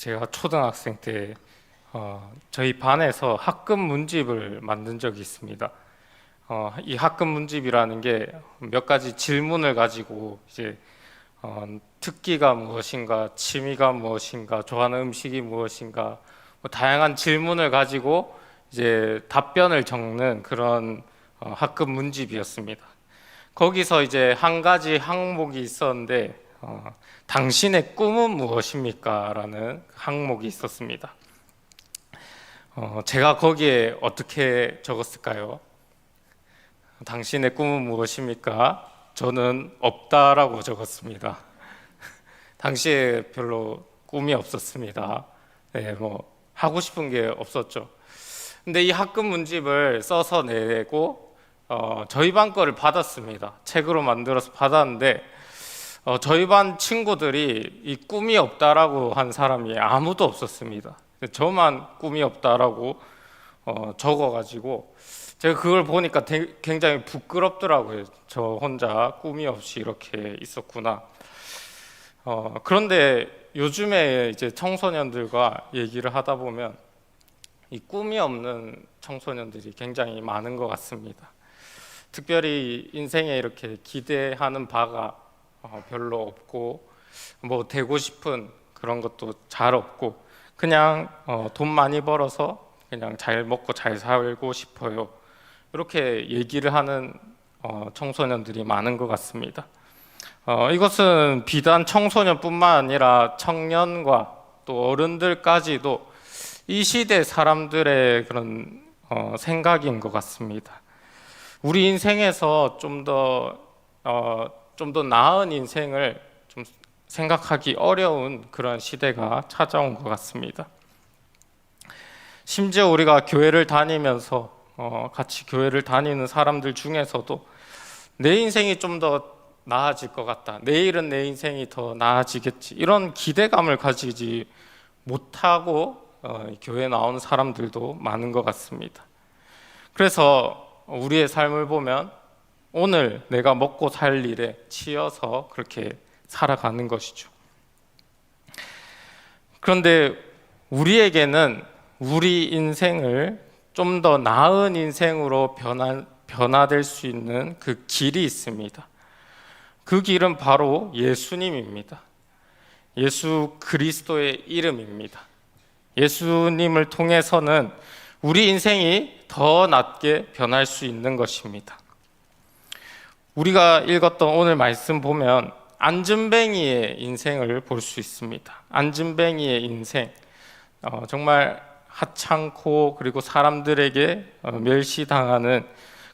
제가 초등학생 때 저희 반에서 학급 문집을 만든 적이 있습니다. 이 학급 문집이라는 게 몇 가지 질문을 가지고 이제 특기가 무엇인가, 취미가 무엇인가, 좋아하는 음식이 무엇인가, 뭐 다양한 질문을 가지고 이제 답변을 적는 그런 학급 문집이었습니다. 거기서 이제 한 가지 항목이 있었는데 당신의 꿈은 무엇입니까? 라는 항목이 있었습니다. 제가 거기에 어떻게 적었을까요? 당신의 꿈은 무엇입니까? 저는 없다라고 적었습니다. 당시에 별로 꿈이 없었습니다. 네, 뭐 하고 싶은 게 없었죠. 근데 이 학급 문집을 써서 내고 저희 반 거를 받았습니다. 책으로 만들어서 받았는데 저희 반 친구들이 이 꿈이 없다라고 한 사람이 아무도 없었습니다. 저만 꿈이 없다라고 적어가지고 제가 그걸 보니까 굉장히 부끄럽더라고요. 저 혼자 꿈이 없이 이렇게 있었구나. 그런데 요즘에 이제 청소년들과 얘기를 하다 보면 이 꿈이 없는 청소년들이 굉장히 많은 것 같습니다. 특별히 인생에 이렇게 기대하는 바가 별로 없고 뭐 되고 싶은 그런 것도 잘 없고 그냥 돈 많이 벌어서 그냥 잘 먹고 잘 살고 싶어요. 이렇게 얘기를 하는 청소년들이 많은 것 같습니다. 이것은 비단 청소년뿐만 아니라 청년과 또 어른들까지도 이 시대 사람들의 그런 생각인 것 같습니다. 우리 인생에서 좀 더 나은 인생을 좀 생각하기 어려운 그런 시대가 찾아온 것 같습니다. 심지어 우리가 교회를 다니면서 같이 교회를 다니는 사람들 중에서도 내 인생이 좀 더 나아질 것 같다. 내일은 내 인생이 더 나아지겠지. 이런 기대감을 가지지 못하고 교회에 나오는 사람들도 많은 것 같습니다. 그래서 우리의 삶을 보면 오늘 내가 먹고 살 일에 치여서 그렇게 살아가는 것이죠. 그런데 우리에게는 우리 인생을 좀 더 나은 인생으로 변화될 수 있는 그 길이 있습니다. 그 길은 바로 예수님입니다. 예수 그리스도의 이름입니다. 예수님을 통해서는 우리 인생이 더 낫게 변할 수 있는 것입니다. 우리가 읽었던 오늘 말씀 보면 안진뱅이의 인생을 볼 수 있습니다. 안진뱅이의 인생, 정말 하찮고 그리고 사람들에게 멸시당하는,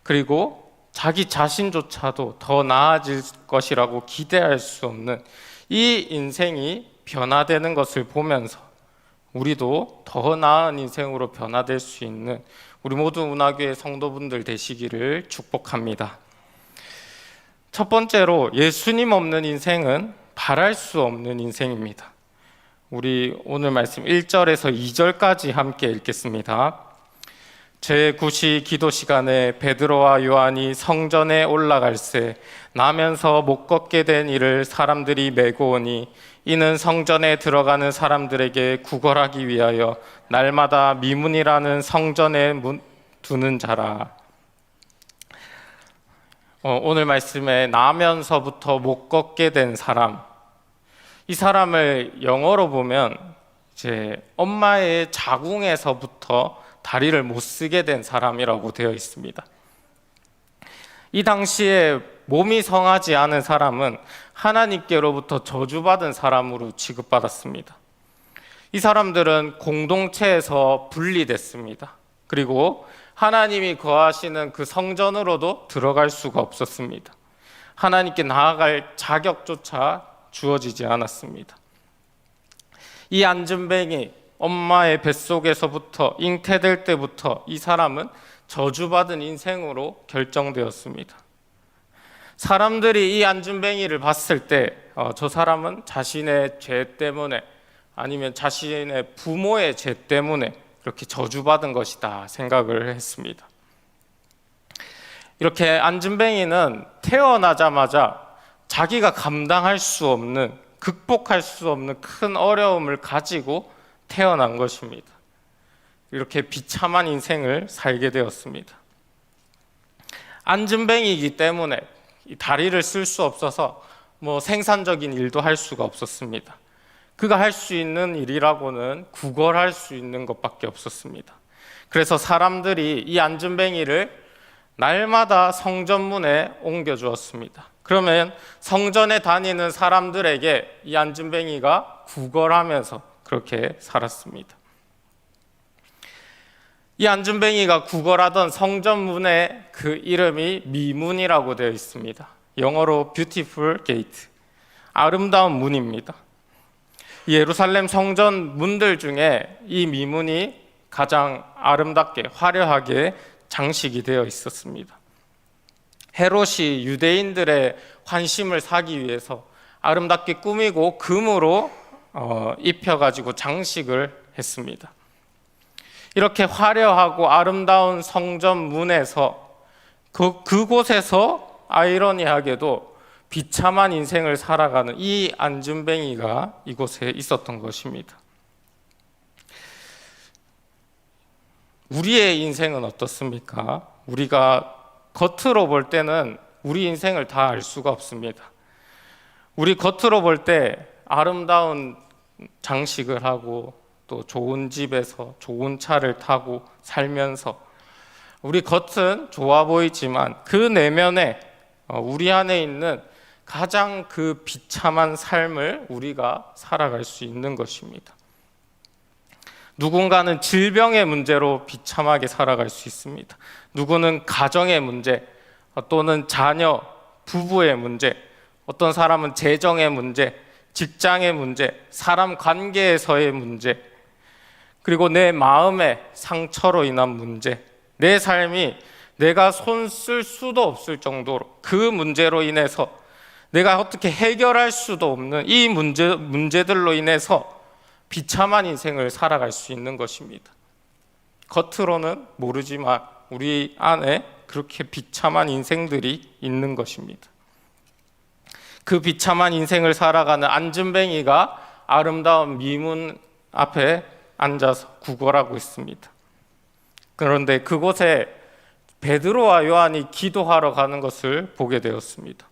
그리고 자기 자신조차도 더 나아질 것이라고 기대할 수 없는 이 인생이 변화되는 것을 보면서 우리도 더 나은 인생으로 변화될 수 있는 우리 모두 운하교회 성도분들 되시기를 축복합니다. 첫 번째로 예수님 없는 인생은 바랄 수 없는 인생입니다. 우리 오늘 말씀 1절에서 2절까지 함께 읽겠습니다. 제9시 기도 시간에 베드로와 요한이 성전에 올라갈새 나면서 못 걷게 된 이를 사람들이 메고 오니 이는 성전에 들어가는 사람들에게 구걸하기 위하여 날마다 미문이라는 성전에 두는 자라. 오늘 말씀에 나면서부터 못 걷게 된 사람, 이 사람을 영어로 보면 이제 엄마의 자궁에서부터 다리를 못 쓰게 된 사람이라고 되어 있습니다. 이 당시에 몸이 성하지 않은 사람은 하나님께로부터 저주받은 사람으로 취급받았습니다. 이 사람들은 공동체에서 분리됐습니다. 그리고 하나님이 거하시는 그 성전으로도 들어갈 수가 없었습니다. 하나님께 나아갈 자격조차 주어지지 않았습니다. 이 안진뱅이, 엄마의 뱃속에서부터 잉태될 때부터 이 사람은 저주받은 인생으로 결정되었습니다. 사람들이 이 안진뱅이를 봤을 때 저 사람은 자신의 죄 때문에 아니면 자신의 부모의 죄 때문에 그렇게 저주받은 것이다 생각을 했습니다. 이렇게 안진뱅이는 태어나자마자 자기가 감당할 수 없는, 극복할 수 없는 큰 어려움을 가지고 태어난 것입니다. 이렇게 비참한 인생을 살게 되었습니다. 안진뱅이이기 때문에 다리를 쓸 수 없어서 생산적인 일도 할 수가 없었습니다. 그가 할 수 있는 일이라고는 구걸할 수 있는 것밖에 없었습니다. 그래서 사람들이 이 안진뱅이를 날마다 성전문에 옮겨주었습니다. 그러면 성전에 다니는 사람들에게 이 안진뱅이가 구걸하면서 그렇게 살았습니다. 이 안진뱅이가 구걸하던 성전문의 그 이름이 미문이라고 되어 있습니다. 영어로 Beautiful Gate, 아름다운 문입니다. 예루살렘 성전 문들 중에 이 미문이 가장 아름답게 화려하게 장식이 되어 있었습니다. 헤롯이 유대인들의 환심을 사기 위해서 아름답게 꾸미고 금으로 입혀가지고 장식을 했습니다. 이렇게 화려하고 아름다운 성전 문에서 그곳에서 아이러니하게도 비참한 인생을 살아가는 이 안진뱅이가 이곳에 있었던 것입니다. 우리의 인생은 어떻습니까? 우리가 겉으로 볼 때는 우리 인생을 다 알 수가 없습니다. 우리 겉으로 볼 때 아름다운 장식을 하고 또 좋은 집에서 좋은 차를 타고 살면서 우리 겉은 좋아 보이지만 그 내면에 우리 안에 있는 가장 그 비참한 삶을 우리가 살아갈 수 있는 것입니다. 누군가는 질병의 문제로 비참하게 살아갈 수 있습니다. 누구는 가정의 문제 또는 자녀, 부부의 문제, 어떤 사람은 재정의 문제, 직장의 문제, 사람 관계에서의 문제, 그리고 내 마음의 상처로 인한 문제, 내 삶이 내가 손 쓸 수도 없을 정도로 그 문제로 인해서 내가 어떻게 해결할 수도 없는 이 문제들로 인해서 비참한 인생을 살아갈 수 있는 것입니다. 겉으로는 모르지만 우리 안에 그렇게 비참한 인생들이 있는 것입니다. 그 비참한 인생을 살아가는 안진뱅이가 아름다운 미문 앞에 앉아서 구걸하고 있습니다. 그런데 그곳에 베드로와 요한이 기도하러 가는 것을 보게 되었습니다.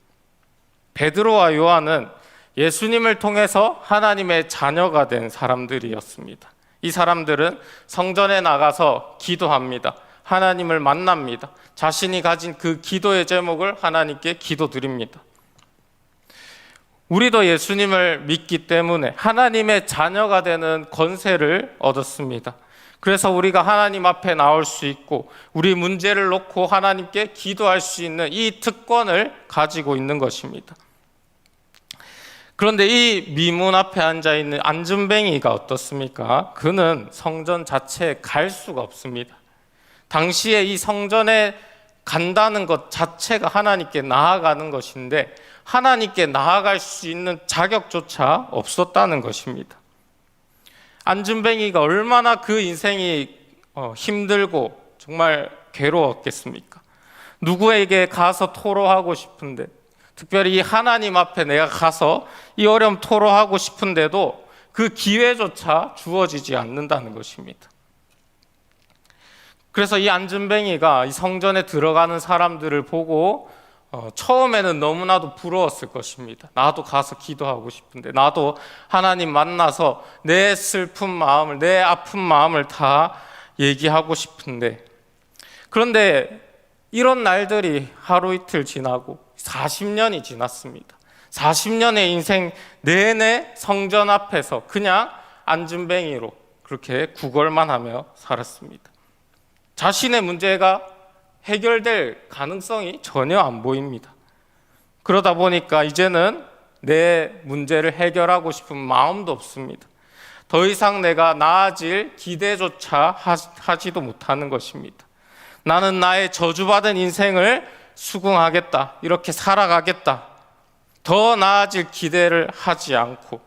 베드로와 요한은 예수님을 통해서 하나님의 자녀가 된 사람들이었습니다. 이 사람들은 성전에 나가서 기도합니다. 하나님을 만납니다. 자신이 가진 그 기도의 제목을 하나님께 기도드립니다. 우리도 예수님을 믿기 때문에 하나님의 자녀가 되는 권세를 얻었습니다. 그래서 우리가 하나님 앞에 나올 수 있고 우리 문제를 놓고 하나님께 기도할 수 있는 이 특권을 가지고 있는 것입니다. 그런데 이 미문 앞에 앉아있는 안진뱅이가 어떻습니까? 그는 성전 자체에 갈 수가 없습니다. 당시에 이 성전에 간다는 것 자체가 하나님께 나아가는 것인데 하나님께 나아갈 수 있는 자격조차 없었다는 것입니다. 안진뱅이가 얼마나 그 인생이 힘들고 정말 괴로웠겠습니까? 누구에게 가서 토로하고 싶은데, 특별히 하나님 앞에 내가 가서 이 어려움 토로하고 싶은데도 그 기회조차 주어지지 않는다는 것입니다. 그래서 이 안진뱅이가 이 성전에 들어가는 사람들을 보고 처음에는 너무나도 부러웠을 것입니다. 나도 가서 기도하고 싶은데, 나도 하나님 만나서 내 슬픈 마음을, 내 아픈 마음을 다 얘기하고 싶은데, 그런데 이런 날들이 하루 이틀 지나고 40년이 지났습니다. 40년의 인생 내내 성전 앞에서 그냥 안진뱅이로 그렇게 구걸만 하며 살았습니다. 자신의 문제가 해결될 가능성이 전혀 안 보입니다. 그러다 보니까 이제는 내 문제를 해결하고 싶은 마음도 없습니다. 더 이상 내가 나아질 기대조차 하지도 못하는 것입니다. 나는 나의 저주받은 인생을 수긍하겠다, 이렇게 살아가겠다, 더 나아질 기대를 하지 않고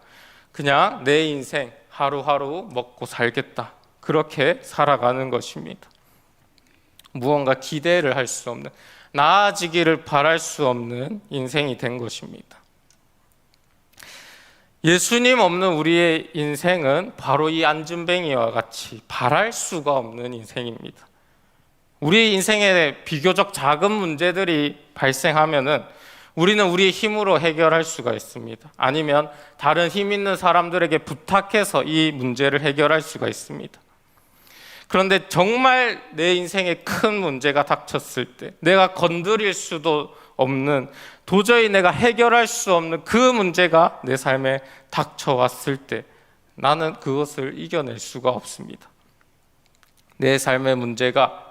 그냥 내 인생 하루하루 먹고 살겠다, 그렇게 살아가는 것입니다. 무언가 기대를 할 수 없는, 나아지기를 바랄 수 없는 인생이 된 것입니다. 예수님 없는 우리의 인생은 바로 이 안진뱅이와 같이 바랄 수가 없는 인생입니다. 우리 인생에 비교적 작은 문제들이 발생하면은 우리는 우리의 힘으로 해결할 수가 있습니다. 아니면 다른 힘 있는 사람들에게 부탁해서 이 문제를 해결할 수가 있습니다. 그런데 정말 내 인생에 큰 문제가 닥쳤을 때, 내가 건드릴 수도 없는, 도저히 내가 해결할 수 없는 그 문제가 내 삶에 닥쳐왔을 때 나는 그것을 이겨낼 수가 없습니다. 내 삶의 문제가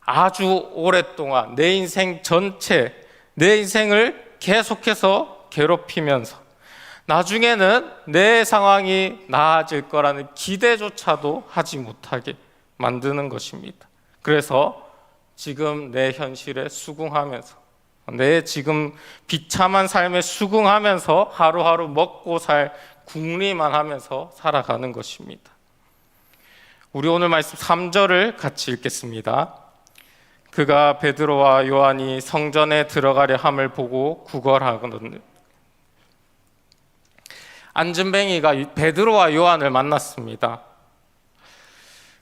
아주 오랫동안 내 인생 전체, 내 인생을 계속해서 괴롭히면서 나중에는 내 상황이 나아질 거라는 기대조차도 하지 못하게 만드는 것입니다. 그래서 지금 내 현실에 수긍하면서, 내 지금 비참한 삶에 수긍하면서 하루하루 먹고 살 궁리만 하면서 살아가는 것입니다. 우리 오늘 말씀 3절을 같이 읽겠습니다. 그가 베드로와 요한이 성전에 들어가려 함을 보고 구걸하거든. 안진뱅이가 베드로와 요한을 만났습니다.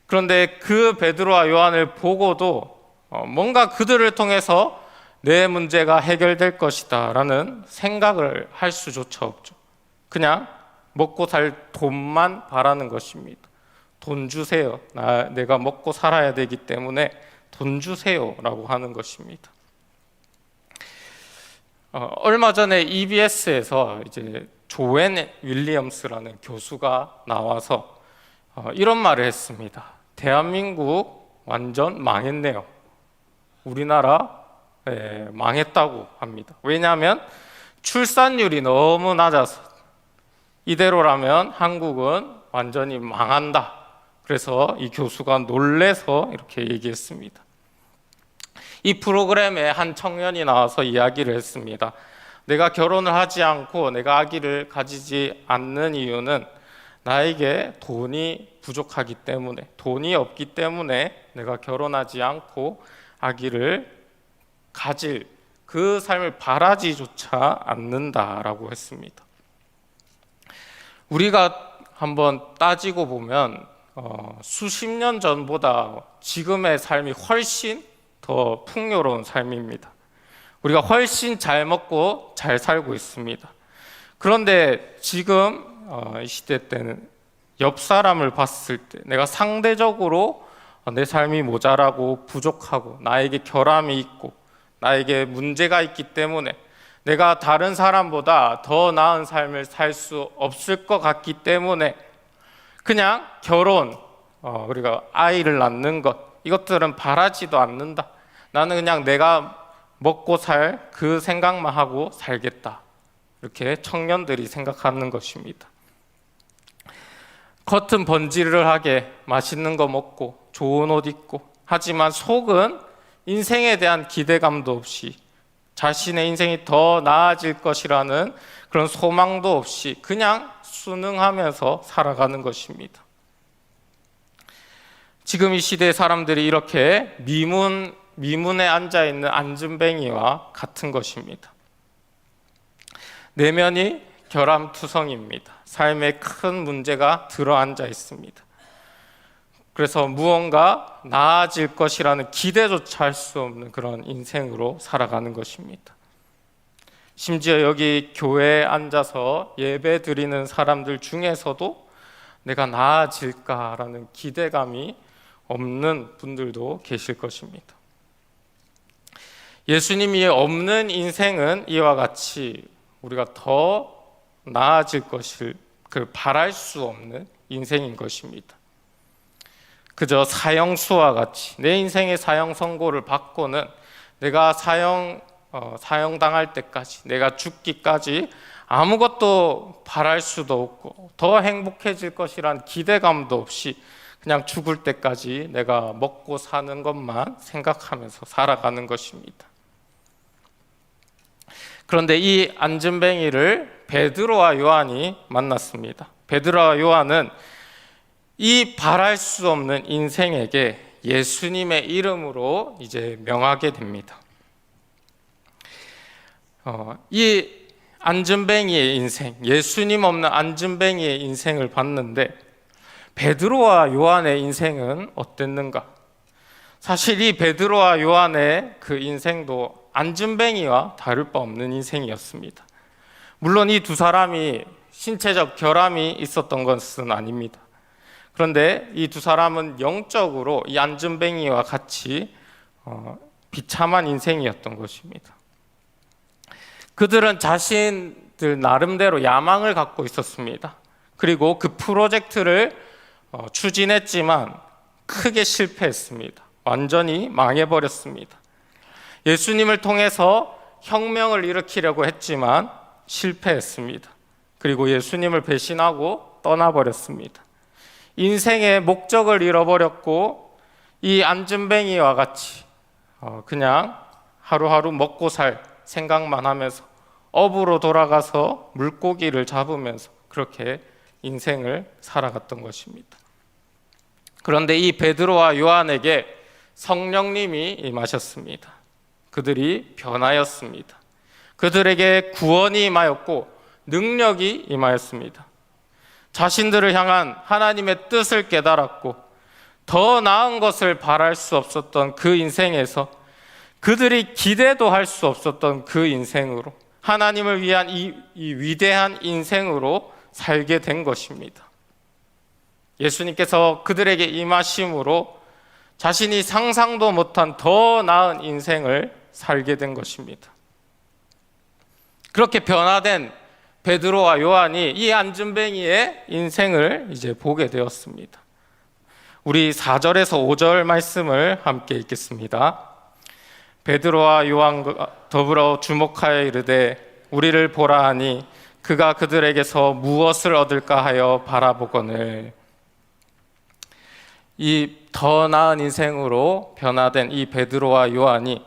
그런데 그 베드로와 요한을 보고도 뭔가 그들을 통해서 내 문제가 해결될 것이다 라는 생각을 할 수조차 없죠. 그냥 먹고 살 돈만 바라는 것입니다. 돈 주세요. 내가 먹고 살아야 되기 때문에 돈 주세요 라고 하는 것입니다. 얼마 전에 EBS에서 이제 조앤 윌리엄스라는 교수가 나와서 이런 말을 했습니다. 대한민국 완전 망했네요. 우리나라 망했다고 합니다. 왜냐하면 출산율이 너무 낮아서 이대로라면 한국은 완전히 망한다. 그래서 이 교수가 놀래서 이렇게 얘기했습니다. 이 프로그램에 한 청년이 나와서 이야기를 했습니다. 내가 결혼을 하지 않고 내가 아기를 가지지 않는 이유는 나에게 돈이 부족하기 때문에, 돈이 없기 때문에 내가 결혼하지 않고 아기를 가질 그 삶을 바라지조차 않는다라고 했습니다. 우리가 한번 따지고 보면 수십 년 전보다 지금의 삶이 훨씬 더 풍요로운 삶입니다. 우리가 훨씬 잘 먹고 잘 살고 있습니다. 그런데 지금 이 시대 때는 옆 사람을 봤을 때 내가 상대적으로 내 삶이 모자라고 부족하고 나에게 결함이 있고 나에게 문제가 있기 때문에 내가 다른 사람보다 더 나은 삶을 살 수 없을 것 같기 때문에 그냥 결혼, 그리고 아이를 낳는 것, 이것들은 바라지도 않는다. 나는 그냥 내가 먹고 살 그 생각만 하고 살겠다. 이렇게 청년들이 생각하는 것입니다. 겉은 번지르르하게 맛있는 거 먹고 좋은 옷 입고, 하지만 속은 인생에 대한 기대감도 없이, 자신의 인생이 더 나아질 것이라는 그런 소망도 없이 그냥 순응하면서 살아가는 것입니다. 지금 이 시대의 사람들이 이렇게 미문에 앉아있는 안진뱅이와 같은 것입니다. 내면이 결함투성입니다. 삶에 큰 문제가 들어앉아 있습니다. 그래서 무언가 나아질 것이라는 기대조차 할 수 없는 그런 인생으로 살아가는 것입니다. 심지어 여기 교회에 앉아서 예배 드리는 사람들 중에서도 내가 나아질까라는 기대감이 없는 분들도 계실 것입니다. 예수님이 없는 인생은 이와 같이 우리가 더 나아질 것을 바랄 수 없는 인생인 것입니다. 그저 사형수와 같이 내 인생의 사형 선고를 받고는 내가 사형당할 때까지, 내가 죽기까지 아무것도 바랄 수도 없고 더 행복해질 것이란 기대감도 없이 그냥 죽을 때까지 내가 먹고 사는 것만 생각하면서 살아가는 것입니다. 그런데 이 안진뱅이를 베드로와 요한이 만났습니다. 베드로와 요한은 이 바랄 수 없는 인생에게 예수님의 이름으로 이제 명하게 됩니다. 이 안전뱅이의 인생, 예수님 없는 안전뱅이의 인생을 봤는데 베드로와 요한의 인생은 어땠는가? 사실 이 베드로와 요한의 그 인생도 안전뱅이와 다를 바 없는 인생이었습니다. 물론 이 두 사람이 신체적 결함이 있었던 것은 아닙니다. 그런데 이 두 사람은 영적으로 이 안전뱅이와 같이 비참한 인생이었던 것입니다. 그들은 자신들 나름대로 야망을 갖고 있었습니다. 그리고 그 프로젝트를 추진했지만 크게 실패했습니다. 완전히 망해버렸습니다. 예수님을 통해서 혁명을 일으키려고 했지만 실패했습니다. 그리고 예수님을 배신하고 떠나버렸습니다. 인생의 목적을 잃어버렸고 이 안전뱅이와 같이 그냥 하루하루 먹고 살 생각만 하면서 업으로 돌아가서 물고기를 잡으면서 그렇게 인생을 살아갔던 것입니다. 그런데 이 베드로와 요한에게 성령님이 임하셨습니다. 그들이 변하였습니다. 그들에게 구원이 임하였고 능력이 임하였습니다. 자신들을 향한 하나님의 뜻을 깨달았고 더 나은 것을 바랄 수 없었던 그 인생에서 그들이 기대도 할 수 없었던 그 인생으로 하나님을 위한 이 위대한 인생으로 살게 된 것입니다. 예수님께서 그들에게 임하심으로 자신이 상상도 못한 더 나은 인생을 살게 된 것입니다. 그렇게 변화된 베드로와 요한이 이 안전뱅이의 인생을 이제 보게 되었습니다. 우리 4절에서 5절 말씀을 함께 읽겠습니다. 베드로와 요한과 더불어 주목하여 이르되 우리를 보라 하니 그가 그들에게서 무엇을 얻을까 하여 바라보거늘. 이 더 나은 인생으로 변화된 이 베드로와 요한이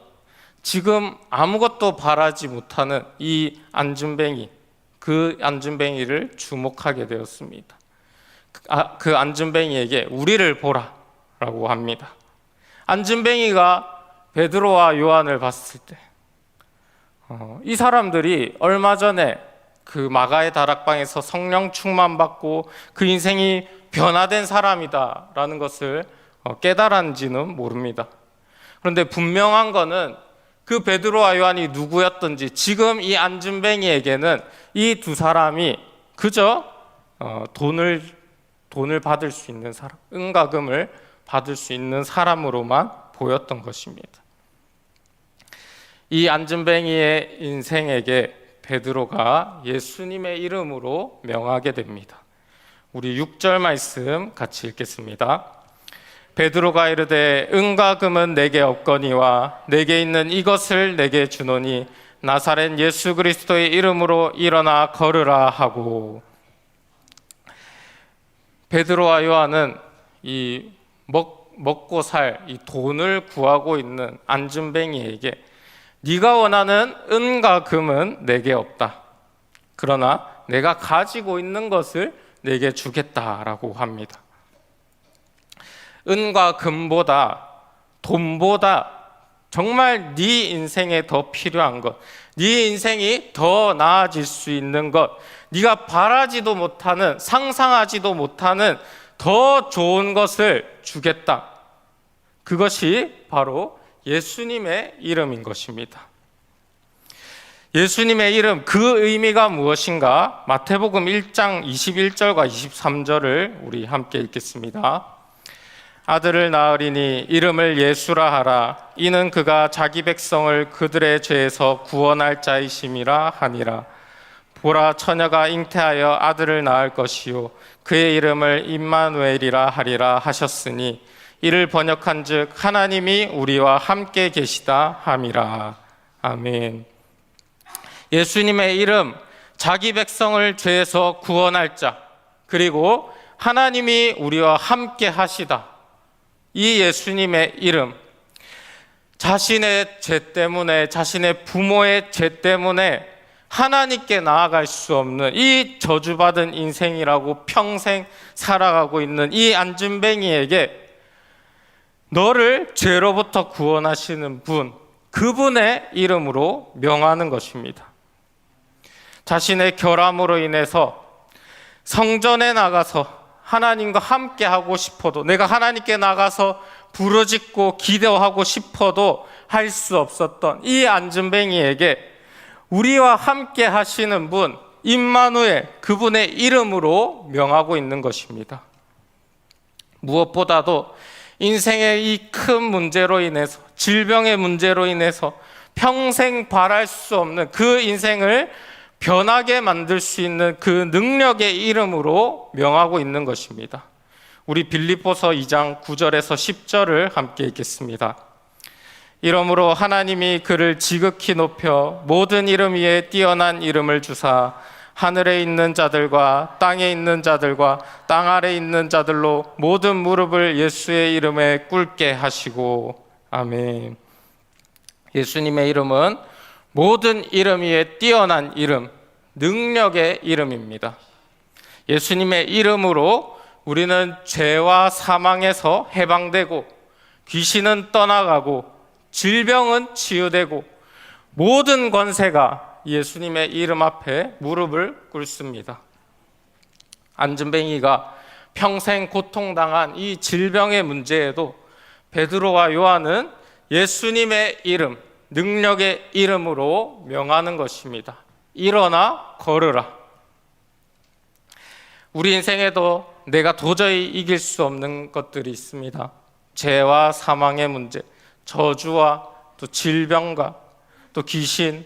지금 아무것도 바라지 못하는 이 안전뱅이, 그 안전뱅이를 주목하게 되었습니다. 그 안전뱅이에게 우리를 보라라고 합니다. 안전뱅이가 베드로와 요한을 봤을 때 이 사람들이 얼마 전에 그 마가의 다락방에서 성령 충만받고 그 인생이 변화된 사람이다라는 것을 깨달았는지는 모릅니다. 그런데 분명한 거는 그 베드로와 요한이 누구였든지 지금 이 안전뱅이에게는 이 두 사람이 그저 돈을 받을 수 있는 사람, 은과금을 받을 수 있는 사람으로만 보였던 것입니다. 이 안전뱅이의 인생에게 베드로가 예수님의 이름으로 명하게 됩니다. 우리 6절 말씀 같이 읽겠습니다. 베드로가 이르되 은과 금은 내게 없거니와 내게 있는 이것을 내게 주노니 나사렛 예수 그리스도의 이름으로 일어나 걸으라 하고. 베드로와 요한은 이 먹고 살 이 돈을 구하고 있는 안전뱅이에게 네가 원하는 은과 금은 내게 없다. 그러나 내가 가지고 있는 것을 내게 주겠다라고 합니다. 은과 금보다 돈보다 정말 네 인생에 더 필요한 것, 네 인생이 더 나아질 수 있는 것, 네가 바라지도 못하는, 상상하지도 못하는 더 좋은 것을 주겠다. 그것이 바로 예수님의 이름인 것입니다. 예수님의 이름, 그 의미가 무엇인가? 마태복음 1장 21절과 23절을 우리 함께 읽겠습니다. 아들을 낳으리니 이름을 예수라 하라. 이는 그가 자기 백성을 그들의 죄에서 구원할 자이심이라 하니라. 보라, 처녀가 잉태하여 아들을 낳을 것이요 그의 이름을 임마누엘이라 하리라 하셨으니 이를 번역한즉 하나님이 우리와 함께 계시다 함이라. 아멘. 예수님의 이름, 자기 백성을 죄에서 구원할 자, 그리고 하나님이 우리와 함께 하시다. 이 예수님의 이름, 자신의 죄 때문에, 자신의 부모의 죄 때문에 하나님께 나아갈 수 없는 이 저주받은 인생이라고 평생 살아가고 있는 이 안전뱅이에게 너를 죄로부터 구원하시는 분, 그분의 이름으로 명하는 것입니다. 자신의 결함으로 인해서 성전에 나가서 하나님과 함께 하고 싶어도, 내가 하나님께 나가서 부르짖고 기도하고 싶어도 할 수 없었던 이 안진뱅이에게 우리와 함께 하시는 분 임마누엘, 그분의 이름으로 명하고 있는 것입니다. 무엇보다도 인생의 이 큰 문제로 인해서, 질병의 문제로 인해서 평생 바랄 수 없는 그 인생을 변하게 만들 수 있는 그 능력의 이름으로 명하고 있는 것입니다. 우리 빌립보서 2장 9절에서 10절을 함께 읽겠습니다. 이러므로 하나님이 그를 지극히 높여 모든 이름 위에 뛰어난 이름을 주사 하늘에 있는 자들과 땅에 있는 자들과 땅 아래 있는 자들로 모든 무릎을 예수의 이름에 꿇게 하시고. 아멘. 예수님의 이름은 모든 이름 위에 뛰어난 이름, 능력의 이름입니다. 예수님의 이름으로 우리는 죄와 사망에서 해방되고, 귀신은 떠나가고, 질병은 치유되고, 모든 권세가 예수님의 이름 앞에 무릎을 꿇습니다. 안진뱅이가 평생 고통당한 이 질병의 문제에도 베드로와 요한은 예수님의 이름, 능력의 이름으로 명하는 것입니다. 일어나 걸으라. 우리 인생에도 내가 도저히 이길 수 없는 것들이 있습니다. 죄와 사망의 문제, 저주와 또 질병과 또 귀신,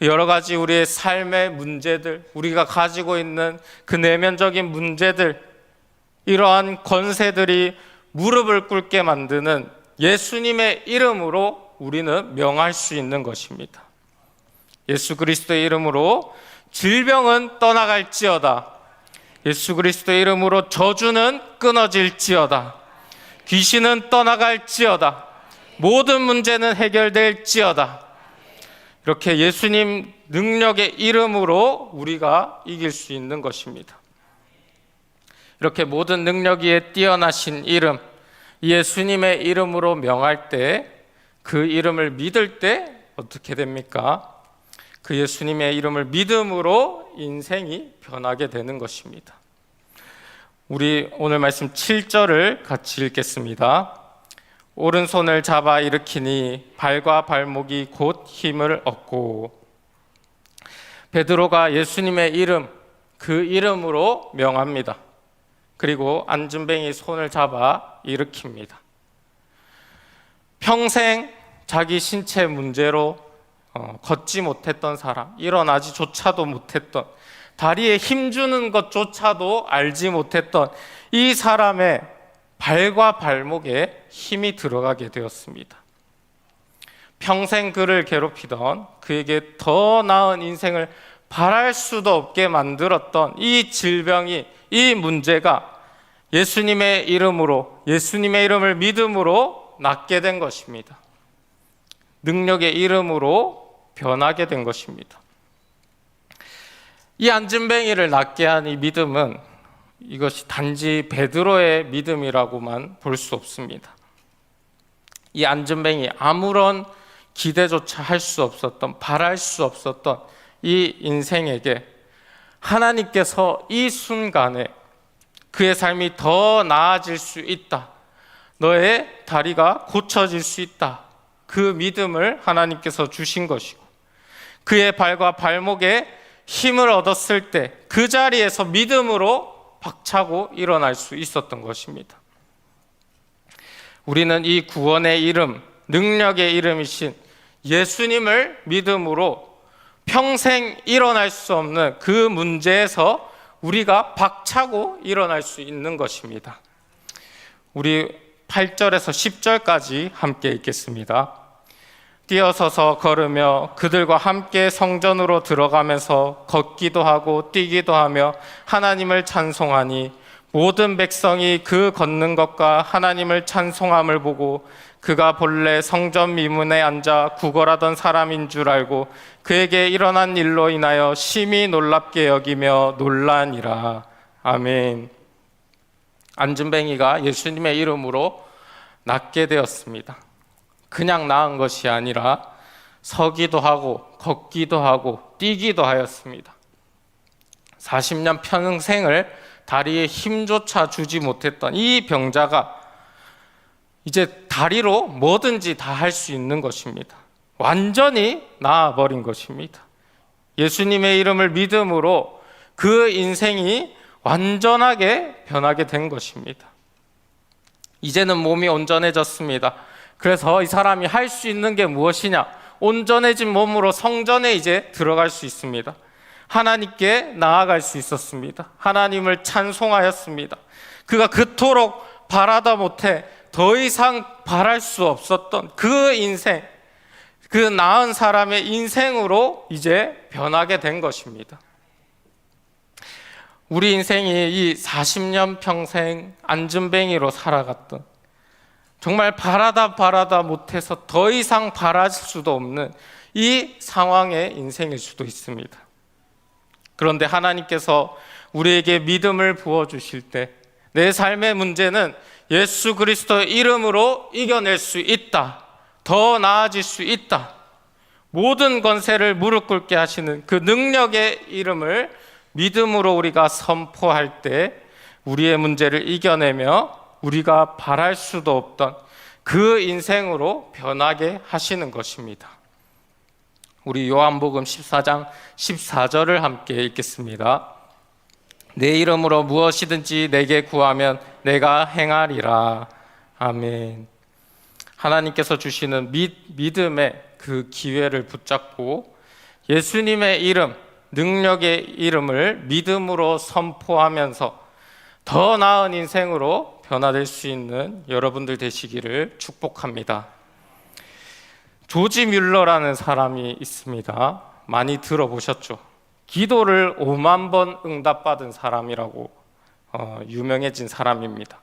여러 가지 우리의 삶의 문제들, 우리가 가지고 있는 그 내면적인 문제들, 이러한 권세들이 무릎을 꿇게 만드는 예수님의 이름으로 우리는 명할 수 있는 것입니다. 예수 그리스도의 이름으로 질병은 떠나갈지어다. 예수 그리스도의 이름으로 저주는 끊어질지어다. 귀신은 떠나갈지어다. 모든 문제는 해결될지어다. 이렇게 예수님 능력의 이름으로 우리가 이길 수 있는 것입니다. 이렇게 모든 능력 위에 뛰어나신 이름, 예수님의 이름으로 명할 때, 그 이름을 믿을 때 어떻게 됩니까? 그 예수님의 이름을 믿음으로 인생이 변하게 되는 것입니다. 우리 오늘 말씀 7절을 같이 읽겠습니다. 오른손을 잡아 일으키니 발과 발목이 곧 힘을 얻고. 베드로가 예수님의 이름, 그 이름으로 명합니다. 그리고 안진뱅이 손을 잡아 일으킵니다. 평생 자기 신체 문제로 걷지 못했던 사람, 일어나지조차도 못했던, 다리에 힘주는 것조차도 알지 못했던 이 사람의 발과 발목에 힘이 들어가게 되었습니다. 평생 그를 괴롭히던, 그에게 더 나은 인생을 바랄 수도 없게 만들었던 이 질병이, 이 문제가 예수님의 이름으로, 예수님의 이름을 믿음으로 낫게 된 것입니다. 능력의 이름으로 변하게 된 것입니다. 이 안진뱅이를 낫게 한 이 믿음은 이것이 단지 베드로의 믿음이라고만 볼 수 없습니다. 이 안진뱅이, 아무런 기대조차 할 수 없었던, 바랄 수 없었던 이 인생에게 하나님께서 이 순간에 그의 삶이 더 나아질 수 있다, 너의 다리가 고쳐질 수 있다, 그 믿음을 하나님께서 주신 것이고, 그의 발과 발목에 힘을 얻었을 때 그 자리에서 믿음으로 박차고 일어날 수 있었던 것입니다. 우리는 이 구원의 이름, 능력의 이름이신 예수님을 믿음으로 평생 일어날 수 없는 그 문제에서 우리가 박차고 일어날 수 있는 것입니다. 우리 8절에서 10절까지 함께 읽겠습니다. 뛰어서서 걸으며 그들과 함께 성전으로 들어가면서 걷기도 하고 뛰기도 하며 하나님을 찬송하니, 모든 백성이 그 걷는 것과 하나님을 찬송함을 보고 그가 본래 성전 미문에 앉아 구걸하던 사람인 줄 알고 그에게 일어난 일로 인하여 심히 놀랍게 여기며 놀라니라. 아멘. 안진뱅이가 예수님의 이름으로 낫게 되었습니다. 그냥 나은 것이 아니라 서기도 하고 걷기도 하고 뛰기도 하였습니다. 40년 평생을 다리에 힘조차 주지 못했던 이 병자가 이제 다리로 뭐든지 다 할 수 있는 것입니다. 완전히 나아버린 것입니다. 예수님의 이름을 믿음으로 그 인생이 완전하게 변하게 된 것입니다. 이제는 몸이 온전해졌습니다. 그래서 이 사람이 할 수 있는 게 무엇이냐? 온전해진 몸으로 성전에 이제 들어갈 수 있습니다. 하나님께 나아갈 수 있었습니다. 하나님을 찬송하였습니다. 그가 그토록 바라다 못해 더 이상 바랄 수 없었던 그 인생, 그 나은 사람의 인생으로 이제 변하게 된 것입니다. 우리 인생이 이 40년 평생 안진뱅이로 살아갔던, 정말 바라다 못해서 더 이상 바랄 수도 없는 이 상황의 인생일 수도 있습니다. 그런데 하나님께서 우리에게 믿음을 부어주실 때 내 삶의 문제는 예수 그리스도의 이름으로 이겨낼 수 있다, 더 나아질 수 있다, 모든 권세를 무릎 꿇게 하시는 그 능력의 이름을 믿음으로 우리가 선포할 때 우리의 문제를 이겨내며 우리가 바랄 수도 없던 그 인생으로 변하게 하시는 것입니다. 우리 요한복음 14장 14절을 함께 읽겠습니다. 내 이름으로 무엇이든지 내게 구하면 내가 행하리라. 아멘. 하나님께서 주시는 믿음의 그 기회를 붙잡고 예수님의 이름, 능력의 이름을 믿음으로 선포하면서 더 나은 인생으로 변화될 수 있는 여러분들 되시기를 축복합니다. 조지 뮬러라는 사람이 있습니다. 많이 들어보셨죠? 기도를 5만 번 응답받은 사람이라고 유명해진 사람입니다.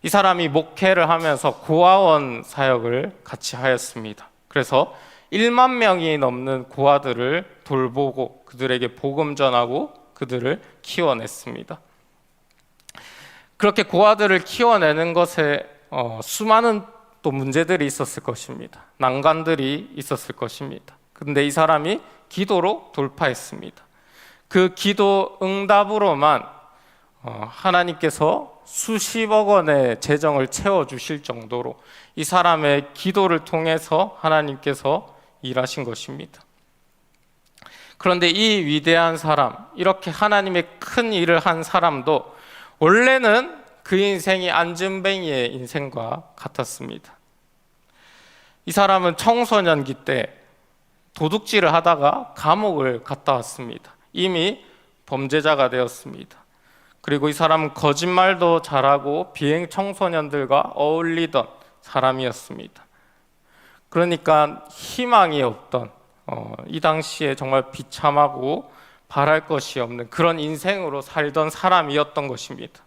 이 사람이 목회를 하면서 고아원 사역을 같이 하였습니다. 그래서 1만 명이 넘는 고아들을 돌보고 그들에게 복음 전하고 그들을 키워냈습니다. 그렇게 고아들을 키워내는 것에 수많은 또 문제들이 있었을 것입니다. 난관들이 있었을 것입니다. 그런데 이 사람이 기도로 돌파했습니다. 그 기도 응답으로만 하나님께서 수십억 원의 재정을 채워주실 정도로 이 사람의 기도를 통해서 하나님께서 일하신 것입니다. 그런데 이 위대한 사람, 이렇게 하나님의 큰 일을 한 사람도 원래는 그 인생이 안진뱅이의 인생과 같았습니다. 이 사람은 청소년기 때 도둑질을 하다가 감옥을 갔다 왔습니다. 이미 범죄자가 되었습니다. 그리고 이 사람은 거짓말도 잘하고 비행 청소년들과 어울리던 사람이었습니다. 그러니까 희망이 없던 이 당시에 정말 비참하고 바랄 것이 없는 그런 인생으로 살던 사람이었던 것입니다.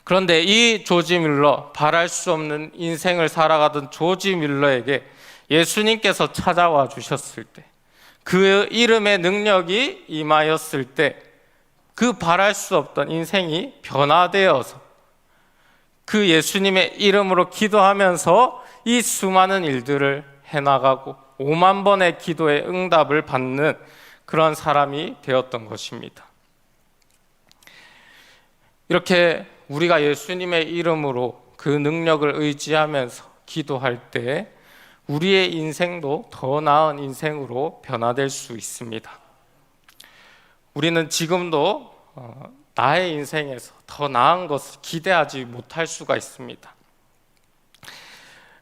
그런데 이 조지 뮬러, 바랄 수 없는 인생을 살아가던 조지 뮬러에게 예수님께서 찾아와 주셨을 때, 그 이름의 능력이 임하였을 때 그 바랄 수 없던 인생이 변화되어서 그 예수님의 이름으로 기도하면서 이 수많은 일들을 해나가고 5만 번의 기도의 응답을 받는 그런 사람이 되었던 것입니다. 이렇게 우리가 예수님의 이름으로 그 능력을 의지하면서 기도할 때 우리의 인생도 더 나은 인생으로 변화될 수 있습니다. 우리는 지금도 나의 인생에서 더 나은 것을 기대하지 못할 수가 있습니다.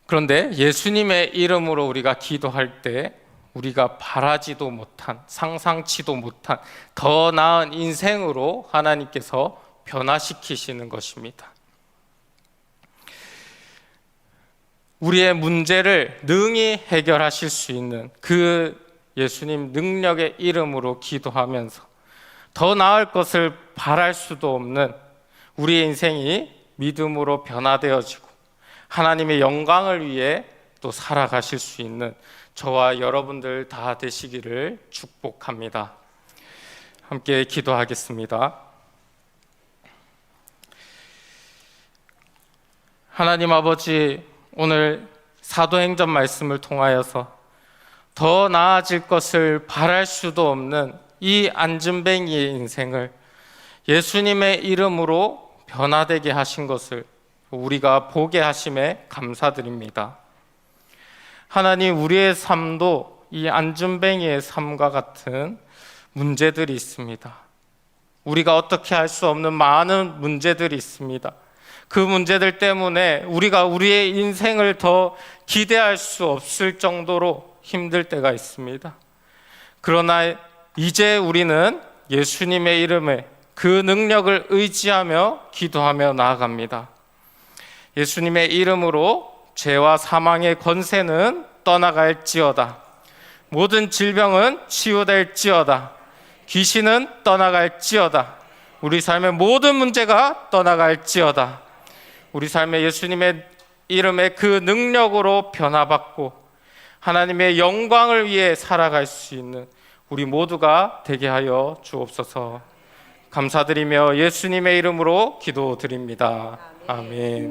그런데 예수님의 이름으로 우리가 기도할 때 우리가 바라지도 못한, 상상치도 못한 더 나은 인생으로 하나님께서 변화시키시는 것입니다. 우리의 문제를 능히 해결하실 수 있는 그 예수님 능력의 이름으로 기도하면서 더 나을 것을 바랄 수도 없는 우리의 인생이 믿음으로 변화되어지고 하나님의 영광을 위해 또 살아가실 수 있는 저와 여러분들 다 되시기를 축복합니다. 함께 기도하겠습니다. 하나님 아버지, 오늘 사도행전 말씀을 통하여서 더 나아질 것을 바랄 수도 없는 이 안진뱅이의 인생을 예수님의 이름으로 변화되게 하신 것을 우리가 보게 하심에 감사드립니다. 하나님, 우리의 삶도 이 안진뱅이의 삶과 같은 문제들이 있습니다. 우리가 어떻게 할 수 없는 많은 문제들이 있습니다. 그 문제들 때문에 우리가 우리의 인생을 더 기대할 수 없을 정도로 힘들 때가 있습니다. 그러나 이제 우리는 예수님의 이름에 그 능력을 의지하며 기도하며 나아갑니다. 예수님의 이름으로 죄와 사망의 권세는 떠나갈지어다. 모든 질병은 치유될지어다. 귀신은 떠나갈지어다. 우리 삶의 모든 문제가 떠나갈지어다. 우리 삶에 예수님의 이름의 그 능력으로 변화받고 하나님의 영광을 위해 살아갈 수 있는 우리 모두가 되게 하여 주옵소서. 감사드리며 예수님의 이름으로 기도드립니다. 아멘.